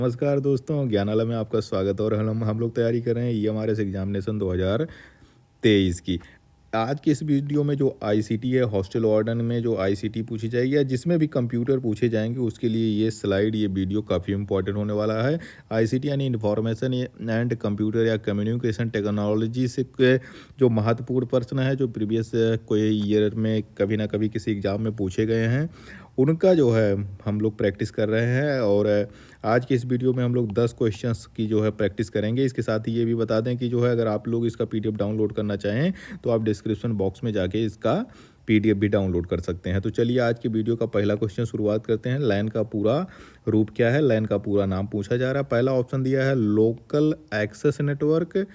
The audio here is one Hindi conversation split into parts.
नमस्कार दोस्तों, ज्ञानालय में आपका स्वागत है और हम लोग तैयारी कर रहे हैं ईएमआरएस एग्जामिनेशन 2023 की। आज की इस वीडियो में जो आईसीटी है, हॉस्टल वार्डन में जो आईसीटी पूछी जाएगी या जिसमें भी कंप्यूटर पूछे जाएंगे उसके लिए ये वीडियो काफ़ी इंपॉर्टेंट होने वाला है। आईसीटी यानी इंफॉर्मेशन एंड कंप्यूटर या कम्युनिकेशन टेक्नोलॉजी से जो महत्वपूर्ण प्रश्न है जो प्रीवियस कोई ईयर में कभी ना कभी किसी एग्ज़ाम में पूछे गए हैं, उनका जो है हम लोग प्रैक्टिस कर रहे हैं। और आज की इस वीडियो में हम लोग 10 क्वेश्चंस की जो है प्रैक्टिस करेंगे। इसके साथ ही ये भी बता दें कि जो है अगर आप लोग इसका पीडीएफ डाउनलोड करना चाहें तो आप डिस्क्रिप्शन बॉक्स में जाके इसका पीडीएफ भी डाउनलोड कर सकते हैं। तो चलिए आज की वीडियो का पहला क्वेश्चन शुरुआत करते हैं। लैन का पूरा रूप क्या है, लैन का पूरा नाम पूछा जा रहा है। पहला ऑप्शन दिया है लोकल एक्सेस नेटवर्क,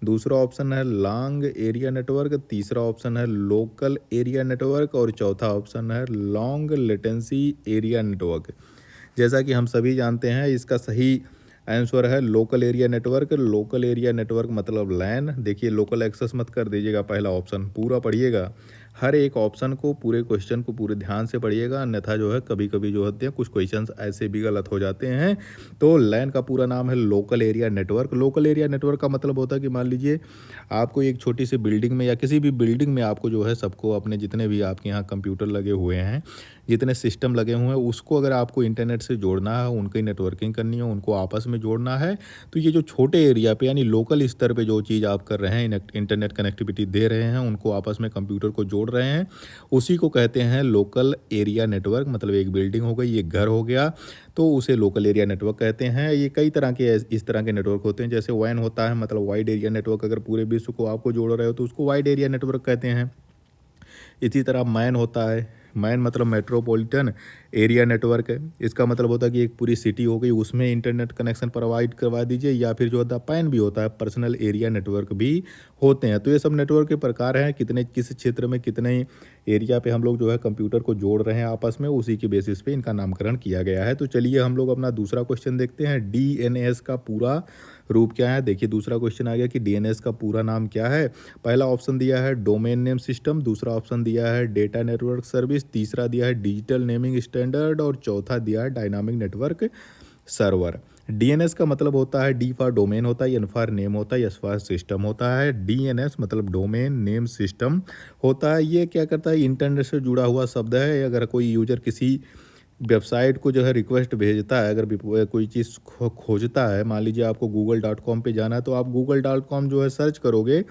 दूसरा ऑप्शन है लॉन्ग एरिया नेटवर्क, तीसरा ऑप्शन है लोकल एरिया नेटवर्क और चौथा ऑप्शन है लॉन्ग लेटेंसी एरिया नेटवर्क। जैसा कि हम सभी जानते हैं इसका सही आंसर है local area network. Local area network मतलब लैन। देखिए लोकल एक्सेस मत कर दीजिएगा, पहला ऑप्शन पूरा पढ़िएगा, हर एक ऑप्शन को पूरे क्वेश्चन को पूरे ध्यान से पढ़िएगा, अन्यथा जो है कभी कभी जो होते हैं कुछ क्वेश्चंस ऐसे भी गलत हो जाते हैं। तो लैन का पूरा नाम है local area network. Local area network का मतलब होता है कि मान लीजिए आपको एक छोटी सी बिल्डिंग में या किसी भी बिल्डिंग में आपको जो है सबको अपने जितने भी आपके यहाँ कंप्यूटर लगे हुए हैं, जितने सिस्टम लगे हुए हैं, उसको अगर आपको इंटरनेट से जोड़ना है, उनकी नेटवर्किंग करनी है, उनको आपस में जोड़ना है, तो ये जो छोटे एरिया पे यानी लोकल स्तर पे जो चीज़ आप कर रहे हैं, इंटरनेट कनेक्टिविटी दे रहे हैं, उनको आपस में कंप्यूटर को जोड़ रहे हैं, उसी को कहते हैं लोकल एरिया नेटवर्क। मतलब एक बिल्डिंग हो गई, एक घर हो गया, तो उसे लोकल एरिया नेटवर्क कहते हैं। ये कई तरह के इस तरह के नेटवर्क होते हैं। जैसे वैन होता है, मतलब वाइड एरिया नेटवर्क, अगर पूरे विश्व को आपको जोड़ रहे हो तो उसको वाइड एरिया नेटवर्क कहते हैं। इसी तरह मैन होता है, मैन मतलब मेट्रोपॉलिटन एरिया नेटवर्क है। इसका मतलब होता है कि एक पूरी सिटी हो गई, उसमें इंटरनेट कनेक्शन प्रोवाइड करवा दीजिए। या फिर जो होता है पैन भी होता है, पर्सनल एरिया नेटवर्क भी होते हैं। तो ये सब नेटवर्क के प्रकार हैं, कितने किस क्षेत्र में कितने एरिया पे हम लोग जो है कंप्यूटर को जोड़ रहे हैं आपस में, उसी के बेसिस पे इनका नामकरण किया गया है। तो चलिए हम लोग अपना दूसरा क्वेश्चन देखते हैं। डीएनएस का पूरा रूप क्या है। देखिए दूसरा क्वेश्चन आ गया कि डीएनएस का पूरा नाम क्या है। पहला ऑप्शन दिया है डोमेन नेम सिस्टम, दूसरा ऑप्शन दिया है डेटा नेटवर्क सर्विस, तीसरा दिया है डिजिटल नेमिंग स्टैंडर्ड और चौथा दिया है डायनामिक नेटवर्क सर्वर। डीएनएस का मतलब होता है, डी फॉर डोमेन होता है, एन फॉर नेम होता है, एस फॉर सिस्टम होता है। डीएनएस मतलब डोमेन नेम सिस्टम होता है। ये क्या करता है, इंटरनेट से जुड़ा हुआ शब्द है। अगर कोई यूजर किसी वेबसाइट को जो है रिक्वेस्ट भेजता है, अगर कोई चीज़ खोजता है, मान लीजिए आपको google.com पे जाना है, तो आप google.com जो है सर्च करोगे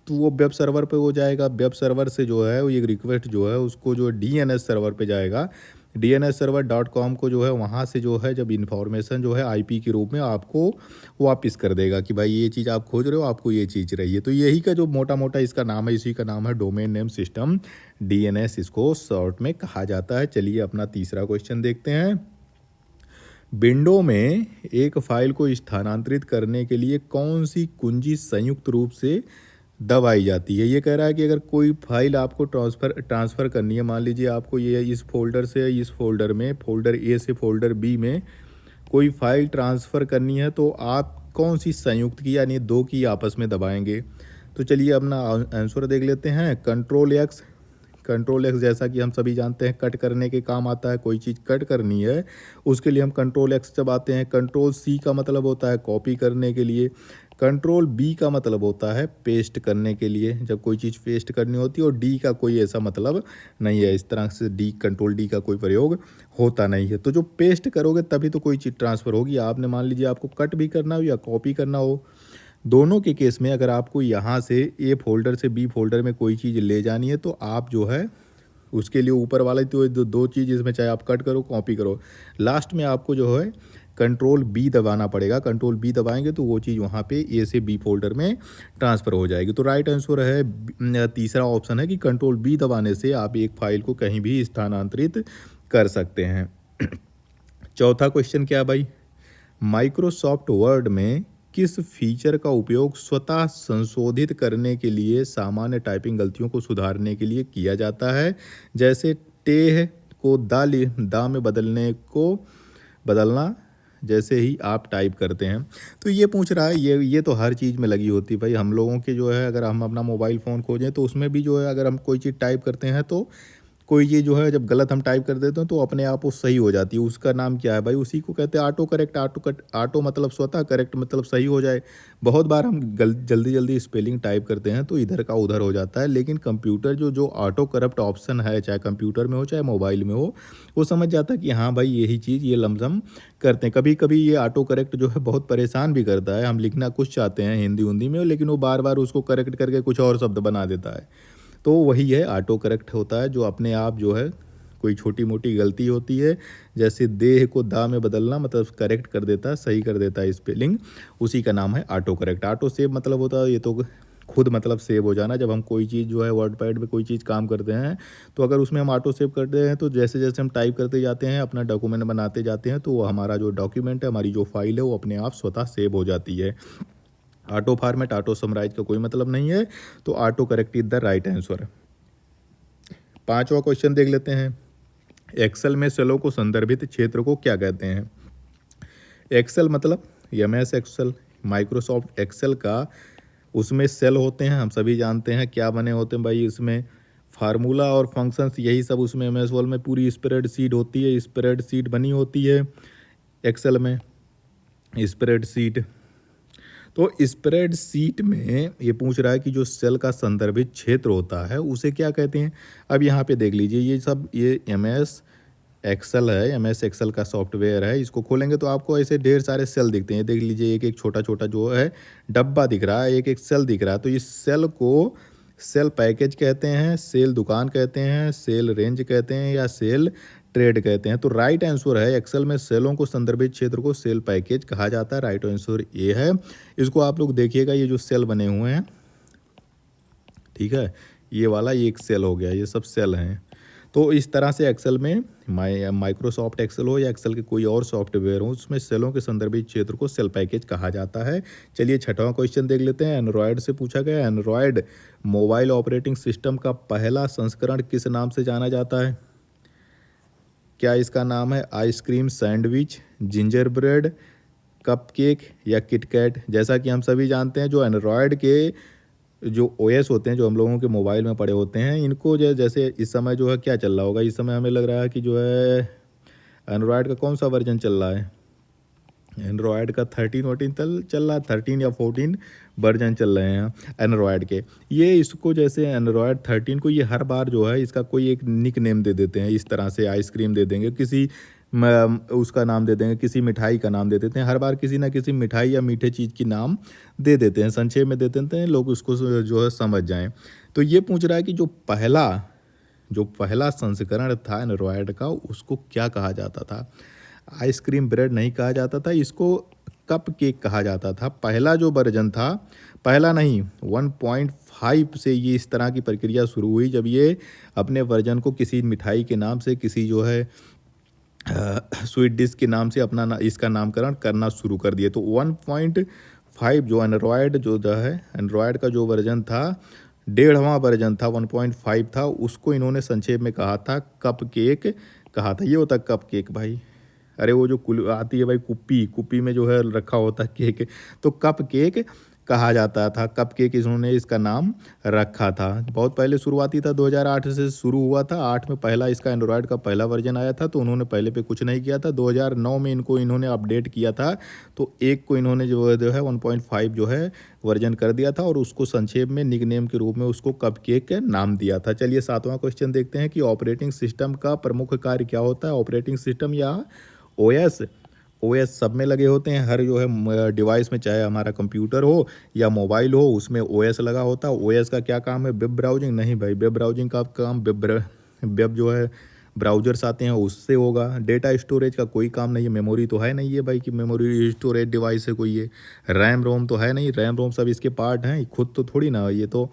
तो वो वेब सर्वर पे हो जाएगा। वेब सर्वर से जो है वो एक रिक्वेस्ट जो है उसको जो डीएनएस सर्वर पे जाएगा। डीएनएस सर्वर डॉट कॉम को जो है वहाँ से जो है जब इन्फॉर्मेशन जो है आईपी के रूप में आपको वापस कर देगा कि भाई ये चीज़ आप खोज रहे हो, आपको ये चीज़ चाहिए। तो यही का जो मोटा मोटा इसका नाम है, इसी का नाम है डोमेन नेम सिस्टम, डीएनएस इसको शॉर्ट में कहा जाता है। चलिए अपना तीसरा क्वेश्चन देखते हैं। विंडो में एक फाइल को स्थानांतरित करने के लिए कौन सी कुंजी संयुक्त रूप से दबाई जाती है। ये कह रहा है कि अगर कोई फाइल आपको ट्रांसफ़र करनी है, मान लीजिए आपको ये इस फोल्डर से इस फोल्डर में, फोल्डर ए से फोल्डर बी में कोई फाइल ट्रांसफ़र करनी है, तो आप कौन सी संयुक्त की यानी दो की आपस में दबाएंगे। तो चलिए अपना आंसर देख लेते हैं। Control x. कंट्रोल एक्स जैसा कि हम सभी जानते हैं कट करने के काम आता है, कोई चीज़ कट करनी है उसके लिए हम कंट्रोल एक्स दबाते हैं। कंट्रोल सी का मतलब होता है कॉपी करने के लिए। कंट्रोल बी का मतलब होता है पेस्ट करने के लिए, जब कोई चीज़ पेस्ट करनी होती है। और डी का कोई ऐसा मतलब नहीं है, इस तरह से कंट्रोल डी का कोई प्रयोग होता नहीं है। तो जो पेस्ट करोगे तभी तो कोई चीज़ ट्रांसफ़र होगी। आपने मान लीजिए आपको कट भी करना हो या कॉपी करना हो, दोनों के केस में अगर आपको यहाँ से ए फोल्डर से बी फोल्डर में कोई चीज़ ले जानी है, तो आप जो है उसके लिए ऊपर वाला तो दो चीज़ इसमें, चाहे आप कट करो कॉपी करो, लास्ट में आपको जो है कंट्रोल बी दबाना पड़ेगा। कंट्रोल बी दबाएंगे तो वो चीज़ वहाँ पे ए से बी फोल्डर में ट्रांसफ़र हो जाएगी। तो राइट आंसर है तीसरा ऑप्शन है कि कंट्रोल बी दबाने से आप एक फाइल को कहीं भी स्थानांतरित कर सकते हैं। चौथा क्वेश्चन क्या भाई, माइक्रोसॉफ्ट वर्ड में किस फीचर का उपयोग स्वतः संशोधित करने के लिए सामान्य टाइपिंग गलतियों को सुधारने के लिए किया जाता है। जैसे टेह को दा में बदलना जैसे ही आप टाइप करते हैं। तो ये पूछ रहा है, ये तो हर चीज़ में लगी होती है भाई। हम लोगों के जो है अगर हम अपना मोबाइल फ़ोन खोजें तो उसमें भी जो है अगर हम कोई चीज़ टाइप करते हैं तो कोई चीज़ जो है जब गलत हम टाइप कर देते हैं तो अपने आप वो सही हो जाती है। उसका नाम क्या है भाई? उसी को कहते हैं ऑटो करेक्ट। ऑटो मतलब स्वतः, करेक्ट मतलब सही हो जाए। बहुत बार हम जल्दी जल्दी स्पेलिंग टाइप करते हैं तो इधर का उधर हो जाता है, लेकिन कंप्यूटर जो जो ऑटो करप्ट ऑप्शन है, चाहे कंप्यूटर में हो चाहे मोबाइल में हो, वो समझ जाता है कि हाँ भाई यही चीज़ ये लमसम करते हैं। कभी कभी ये ऑटो करेक्ट जो है बहुत परेशान भी करता है। हम लिखना कुछ चाहते हैं हिंदी उंदी में, लेकिन वो बार बार उसको करेक्ट करके कुछ और शब्द बना देता है। तो वही है, ऑटो करेक्ट होता है जो अपने आप जो है कोई छोटी मोटी गलती होती है, जैसे देह को दा में बदलना, मतलब करेक्ट कर देता है, सही कर देता है स्पेलिंग, उसी का नाम है ऑटो करेक्ट। ऑटो सेव मतलब होता है ये तो खुद मतलब सेव हो जाना। जब हम कोई चीज़ जो है वर्ड पैड में कोई चीज़ काम करते हैं तो अगर उसमें हम ऑटो सेव करते हैं तो जैसे जैसे हम टाइप करते जाते हैं, अपना डॉक्यूमेंट बनाते जाते हैं, तो वो हमारा जो डॉक्यूमेंट है, हमारी जो फाइल है, वो अपने आप स्वतः सेव हो जाती है। ऑटो फॉर्मेट, ऑटो समराइज का कोई मतलब नहीं है, तो auto correct is the right answer. 5वां क्वेश्चन देख लेते हैं। एक्सेल में सेलों को संदर्भित क्षेत्र को क्या कहते हैं? एक्सेल मतलब MS एक्सेल, माइक्रोसॉफ्ट एक्सेल का उसमें सेल होते हैं, हम सभी जानते हैं क्या बने होते हैं भाई। इसमें फार्मूला और फंक्शंस यही सब उसमें MS वर्ड में पूरी स्प्रेडशीट होती है, स्प्रेडशीट बनी होती है एक्सेल में, स्प्रेडशीट। तो स्प्रेडशीट में ये पूछ रहा है कि जो सेल का संदर्भित क्षेत्र होता है उसे क्या कहते हैं। अब यहाँ पे देख लीजिए, ये सब ये MS एक्सेल है, MS एक्सेल का सॉफ्टवेयर है। इसको खोलेंगे तो आपको ऐसे ढेर सारे सेल दिखते हैं। देख लीजिए, एक एक छोटा छोटा जो है डब्बा दिख रहा है, एक एक सेल दिख रहा है। तो इस सेल को सेल पैकेज कहते हैं, सेल दुकान कहते हैं, सेल रेंज कहते हैं, या सेल ट्रेड कहते हैं। तो राइट आंसर है, एक्सेल में सेलों को संदर्भित क्षेत्र को सेल पैकेज कहा जाता है। राइट आंसर ये है। इसको आप लोग देखिएगा, ये जो सेल बने हुए हैं, ठीक है, ये वाला ये एक सेल हो गया, ये सब सेल हैं। तो इस तरह से एक्सेल में माइक्रोसॉफ्ट एक्सेल हो या एक्सेल के कोई और सॉफ्टवेयर हो, उसमें सेलों के संदर्भित क्षेत्र को सेल पैकेज कहा जाता है। चलिए 6वां क्वेश्चन देख लेते हैं। एंड्रॉयड से पूछा गया, एंड्रॉयड मोबाइल ऑपरेटिंग सिस्टम का पहला संस्करण किस नाम से जाना जाता है? क्या इसका नाम है ice cream sandwich, ginger bread, cupcake या किटकैट? जैसा कि हम सभी जानते हैं, जो एंड्रॉयड के जो OS होते हैं, जो हम लोगों के मोबाइल में पड़े होते हैं, इनको जैसे इस समय जो है क्या चल रहा होगा, इस समय हमें लग रहा है कि जो है एंड्रॉयड का कौन सा वर्जन चल रहा है? एंड्रॉयड का 13 चल रहा है, 13 या 14 वर्जन चल रहे हैं एंड्रॉयड के। ये इसको जैसे एंड्रॉयड 13 को ये हर बार जो है इसका कोई एक निक नेम दे देते हैं। इस तरह से आइसक्रीम दे देंगे, किसी उसका नाम दे देंगे, किसी मिठाई का नाम दे देते हैं। हर बार किसी ना किसी मिठाई या मीठे चीज़ की नाम दे देते हैं, संक्षेप में दे देते हैं, लोग उसको जो है समझ जाएं। तो ये पूछ रहा है कि जो पहला संस्करण था एंड्रॉयड का, उसको क्या कहा जाता था? आइसक्रीम ब्रेड नहीं कहा जाता था, इसको कप केक कहा जाता था। पहला जो वर्जन था, पहला नहीं, 1.5 से ये इस तरह की प्रक्रिया शुरू हुई, जब ये अपने वर्जन को किसी मिठाई के नाम से, किसी जो है स्वीट डिश के नाम से अपना इसका नामकरण करना शुरू कर दिए। तो 1.5 जो एंड्रॉयड का जो वर्जन था, 1.5वां वर्जन था, 1.5 था, उसको इन्होंने संक्षेप में कहा था कप केक कहा था। ये होता कप केक भाई, अरे वो जो आती है भाई कुप्पी में जो है रखा होता है केक, तो कप केक कहा जाता था। कप केक इन्होंने इसका नाम रखा था। बहुत पहले शुरुआती था, 2008 से शुरू हुआ था। 8 में पहला इसका एंड्रॉयड का पहला वर्जन आया था, तो उन्होंने पहले पे कुछ नहीं किया था। 2009 में इन्होंने अपडेट किया था, तो एक को इन्होंने जो है 1.5 जो है वर्जन कर दिया था, और उसको संक्षेप में निक नेम के रूप में उसको कप केक नाम दिया था। चलिए 7वां क्वेश्चन देखते हैं कि ऑपरेटिंग सिस्टम का प्रमुख कार्य क्या होता है? ऑपरेटिंग सिस्टम या OS सब में लगे होते हैं, हर जो है डिवाइस में, चाहे हमारा कंप्यूटर हो या मोबाइल हो, उसमें OS लगा होता है। OS का क्या काम है? Web browsing? नहीं भाई, वेब ब्राउजिंग का काम वेब जो है ब्राउजर्स आते हैं उससे होगा। डेटा स्टोरेज का कोई काम नहीं है, मेमोरी तो है नहीं है भाई कि मेमोरी स्टोरेज डिवाइस है कोई, ये रैम रोम तो है नहीं, रैम रोम सब इसके पार्ट हैं, खुद तो थोड़ी ना, ये तो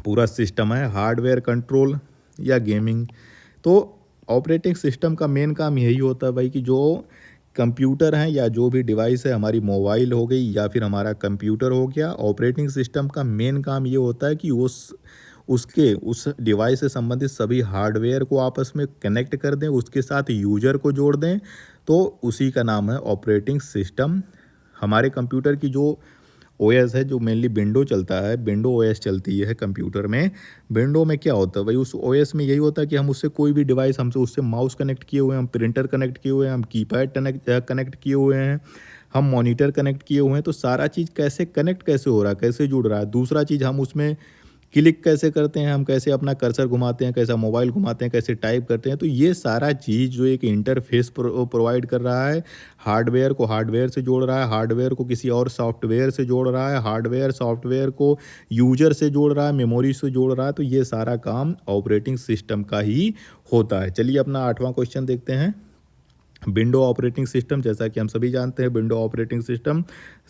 पूरा सिस्टम है। हार्डवेयर कंट्रोल या गेमिंग? तो ऑपरेटिंग सिस्टम का मेन काम यही होता है भाई कि जो कंप्यूटर हैं या जो भी डिवाइस है, हमारी मोबाइल हो गई या फिर हमारा कंप्यूटर हो गया, ऑपरेटिंग सिस्टम का मेन काम ये होता है कि उस डिवाइस से संबंधित सभी हार्डवेयर को आपस में कनेक्ट कर दें, उसके साथ यूजर को जोड़ दें, तो उसी का नाम है ऑपरेटिंग सिस्टम। हमारे कंप्यूटर की जो ओएस है जो मेनली विंडो चलता है, विंडो ओएस चलती है कंप्यूटर में। विंडो में क्या होता है भाई, उस ओएस में यही होता है कि हम उससे कोई भी डिवाइस, हमसे उससे माउस कनेक्ट किए हुए हैं, हम प्रिंटर कनेक्ट किए हुए हैं, हम कीपैड कनेक्ट किए हुए हैं, हम मॉनिटर कनेक्ट किए हुए हैं। तो सारा चीज़ कैसे कनेक्ट कैसे हो रहा है, कैसे जुड़ रहा है। दूसरा चीज़, हम उसमें क्लिक कैसे करते हैं, हम कैसे अपना कर्सर घुमाते हैं, कैसा मोबाइल घुमाते हैं, कैसे टाइप करते हैं। तो ये सारा चीज़ जो एक इंटरफेस प्रोवाइड कर रहा है, हार्डवेयर को हार्डवेयर से जोड़ रहा है, हार्डवेयर को किसी और सॉफ्टवेयर से जोड़ रहा है, हार्डवेयर सॉफ्टवेयर को यूजर से जोड़ रहा है, मेमोरी से जोड़ रहा है। तो ये सारा काम ऑपरेटिंग सिस्टम का ही होता है। चलिए अपना 8वां क्वेश्चन देखते हैं। विंडो ऑपरेटिंग सिस्टम, जैसा कि हम सभी जानते हैं, विंडो ऑपरेटिंग सिस्टम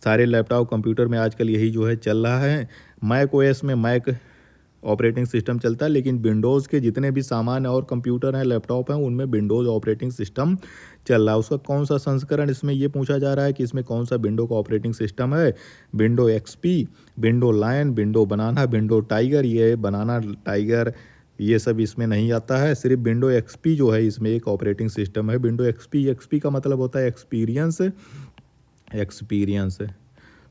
सारे लैपटॉप कंप्यूटर में आजकल यही जो है चल रहा है। मैक ओएस में मैक ऑपरेटिंग सिस्टम चलता है, लेकिन विंडोज़ के जितने भी सामान और कंप्यूटर हैं, लैपटॉप हैं, उनमें विंडोज़ ऑपरेटिंग सिस्टम चल रहा है। उसका कौन सा संस्करण, इसमें ये पूछा जा रहा है कि इसमें कौन सा विंडो का ऑपरेटिंग सिस्टम है। Window XP, window lion, window banana, window tiger. ये बनाना, टाइगर ये सब इसमें नहीं आता है। सिर्फ विंडो एक्सपी जो है इसमें एक ऑपरेटिंग सिस्टम है। विंडो एक्सपी, एक्सपी का मतलब होता है एक्सपीरियंस, एक्सपीरियंस।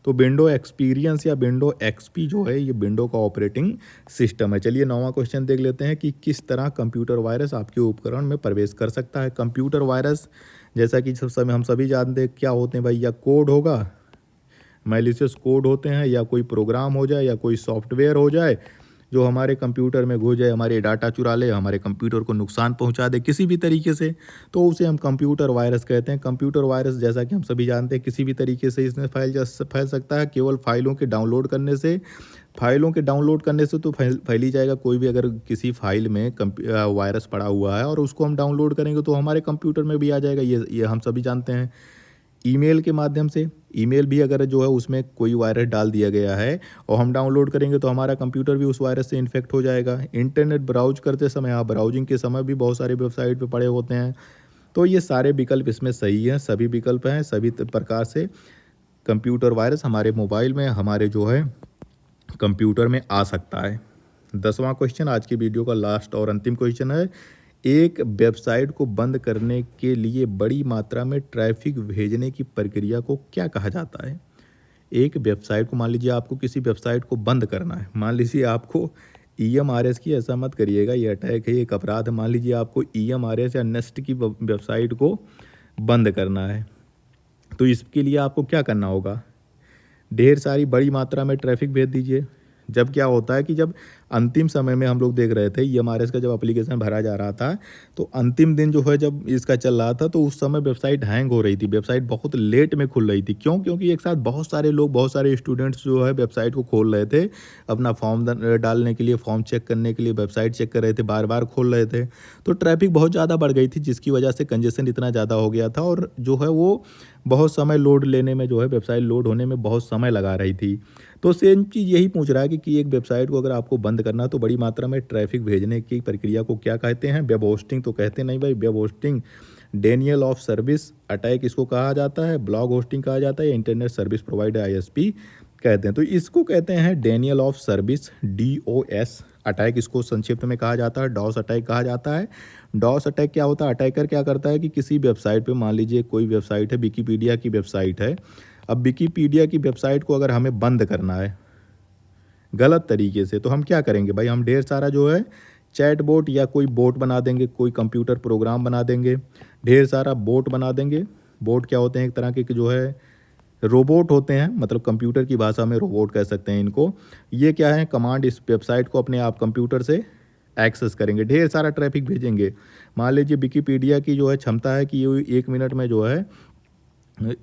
तो विंडो एक्सपीरियंस या विंडो एक्सपी जो है ये विंडो का ऑपरेटिंग सिस्टम है। चलिए 9वां क्वेश्चन देख लेते हैं कि किस तरह कंप्यूटर वायरस आपके उपकरण में प्रवेश कर सकता है। कंप्यूटर वायरस, जैसा कि सब समय हम सभी जानते हैं क्या होते हैं भाई, या कोड होगा, मैलिशियस कोड होते हैं, या कोई प्रोग्राम हो जाए, या कोई सॉफ्टवेयर हो जाए जो हमारे कंप्यूटर में घुस जाए, हमारे डाटा चुरा ले, हमारे कंप्यूटर को नुकसान पहुंचा दे किसी भी तरीके से, तो उसे हम कंप्यूटर वायरस कहते हैं। कंप्यूटर वायरस, जैसा कि हम सभी जानते हैं, किसी भी तरीके से इसमें फैल सकता है। केवल फाइलों के डाउनलोड करने से, फाइलों के डाउनलोड करने से तो फैल ही जाएगा। कोई भी अगर किसी फाइल में वायरस पड़ा हुआ है और उसको हम डाउनलोड करेंगे तो हमारे कंप्यूटर में भी आ जाएगा। ये हम सभी जानते हैं। ईमेल के माध्यम से, ईमेल भी अगर जो है उसमें कोई वायरस डाल दिया गया है और हम डाउनलोड करेंगे तो हमारा कंप्यूटर भी उस वायरस से इन्फेक्ट हो जाएगा। इंटरनेट ब्राउज करते समय, आप ब्राउजिंग के समय भी बहुत सारे वेबसाइट पे पड़े होते हैं। तो ये सारे विकल्प इसमें सही हैं, सभी विकल्प हैं, सभी प्रकार से कंप्यूटर वायरस हमारे मोबाइल में, हमारे जो है कंप्यूटर में आ सकता है। 10वां क्वेश्चन आज की वीडियो का लास्ट और अंतिम क्वेश्चन है। एक वेबसाइट को बंद करने के लिए बड़ी मात्रा में ट्रैफिक भेजने की प्रक्रिया को क्या कहा जाता है। एक वेबसाइट को, मान लीजिए आपको किसी वेबसाइट को बंद करना है, मान लीजिए आपको ईएमआरएस की, ऐसा मत करिएगा, ये अटैक है, ये एक अपराध है। मान लीजिए आपको ईएमआरएस या नेस्ट की वेबसाइट को बंद करना है, तो इसके लिए आपको क्या करना होगा, ढेर सारी बड़ी मात्रा में ट्रैफिक भेज दीजिए। जब क्या होता है कि जब अंतिम समय में हम लोग देख रहे थे ईएमआरएस का जब एप्लीकेशन भरा जा रहा था, तो अंतिम दिन जो है जब इसका चल रहा था तो उस समय वेबसाइट हैंग हो रही थी, वेबसाइट बहुत लेट में खुल रही थी। क्यों? क्योंकि एक साथ बहुत सारे लोग, बहुत सारे स्टूडेंट्स जो है वेबसाइट को खोल रहे थे, अपना फॉर्म डालने के लिए, फॉर्म चेक करने के लिए वेबसाइट चेक कर रहे थे, बार बार खोल रहे थे। तो ट्रैफिक बहुत ज़्यादा बढ़ गई थी, जिसकी वजह से कंजेशन इतना ज़्यादा हो गया था और जो है वो बहुत समय लोड लेने में, जो है वेबसाइट लोड होने में बहुत समय लगा रही थी। तो सेम चीज़ यही पूछ रहा है कि एक वेबसाइट को अगर आपको बंद करना है तो बड़ी मात्रा में ट्रैफिक भेजने की प्रक्रिया को क्या कहते हैं। वेब होस्टिंग तो कहते नहीं भाई, web hosting, Daniel of service attack इसको कहा जाता है, ब्लॉग होस्टिंग कहा जाता है, इंटरनेट सर्विस प्रोवाइडर आईएसपी कहते हैं। तो इसको कहते हैं Daniel of service, DOS attack इसको संक्षिप्त में कहा जाता है, डॉस अटैक कहा जाता है। डॉस अटैक क्या होता है, अटैकर क्या करता है कि किसी वेबसाइट पे, मान लीजिए कोई वेबसाइट है, विकीपीडिया की वेबसाइट है। अब विकीपीडिया की वेबसाइट को अगर हमें बंद करना है गलत तरीके से, तो हम क्या करेंगे भाई, हम ढेर सारा जो है चैट बोट या कोई बोट बना देंगे, कोई कंप्यूटर प्रोग्राम बना देंगे, ढेर सारा बोट बना देंगे। बोट क्या होते हैं, एक तरह के जो है रोबोट होते हैं, मतलब कंप्यूटर की भाषा में रोबोट कह सकते हैं इनको। ये क्या है, कमांड इस वेबसाइट को अपने आप कंप्यूटर से एक्सेस करेंगे, ढेर सारा ट्रैफिक भेजेंगे। मान लीजिए विकीपीडिया की जो है क्षमता है कि ये 1 मिनट में जो है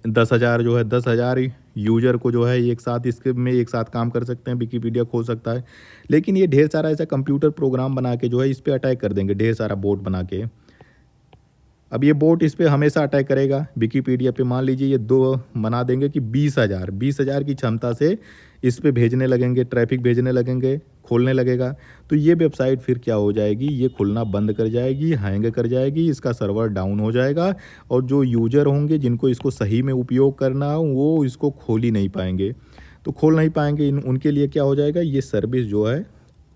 10,000 जो है 10,000 यूजर को जो है एक साथ, इसके में एक साथ काम कर सकते हैं, विकीपीडिया खोल सकता है। लेकिन ये ढेर सारा ऐसा कंप्यूटर प्रोग्राम बना के जो है इस पर अटैक कर देंगे, ढेर सारा बोट बना के। अब ये बोट इस पे हमेशा अटैक करेगा विकीपीडिया पे। मान लीजिए ये दो बना देंगे कि 20,000 की क्षमता से इस पे भेजने लगेंगे, ट्रैफिक भेजने लगेंगे, खोलने लगेगा। तो ये वेबसाइट फिर क्या हो जाएगी, ये खुलना बंद कर जाएगी, हैंग कर जाएगी, इसका सर्वर डाउन हो जाएगा और जो यूजर होंगे जिनको इसको सही में उपयोग करना हो वो इसको खोल ही नहीं पाएंगे। तो खोल नहीं पाएंगे, उनके लिए क्या हो जाएगा, ये सर्विस जो है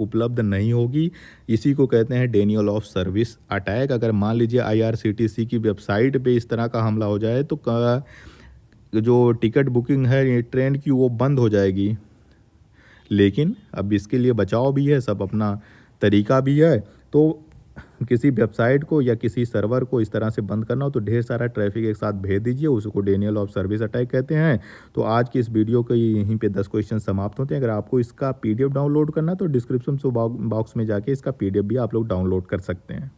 उपलब्ध नहीं होगी। इसी को कहते हैं डेनियल ऑफ सर्विस अटैक। अगर मान लीजिए आईआरसीटीसी की वेबसाइट पे इस तरह का हमला हो जाए तो जो टिकट बुकिंग है ये ट्रेन की वो बंद हो जाएगी। लेकिन अब इसके लिए बचाव भी है, सब अपना तरीका भी है। तो किसी वेबसाइट को या किसी सर्वर को इस तरह से बंद करना हो तो ढेर सारा ट्रैफिक एक साथ भेज दीजिए, उसको डेनियल ऑफ सर्विस अटैक कहते हैं। तो आज की इस वीडियो के यहीं पे 10 क्वेश्चन समाप्त होते हैं। अगर आपको इसका पीडीएफ डाउनलोड करना है तो डिस्क्रिप्शन बॉक्स में जाके इसका पीडीएफ भी आप लोग डाउनलोड कर सकते हैं।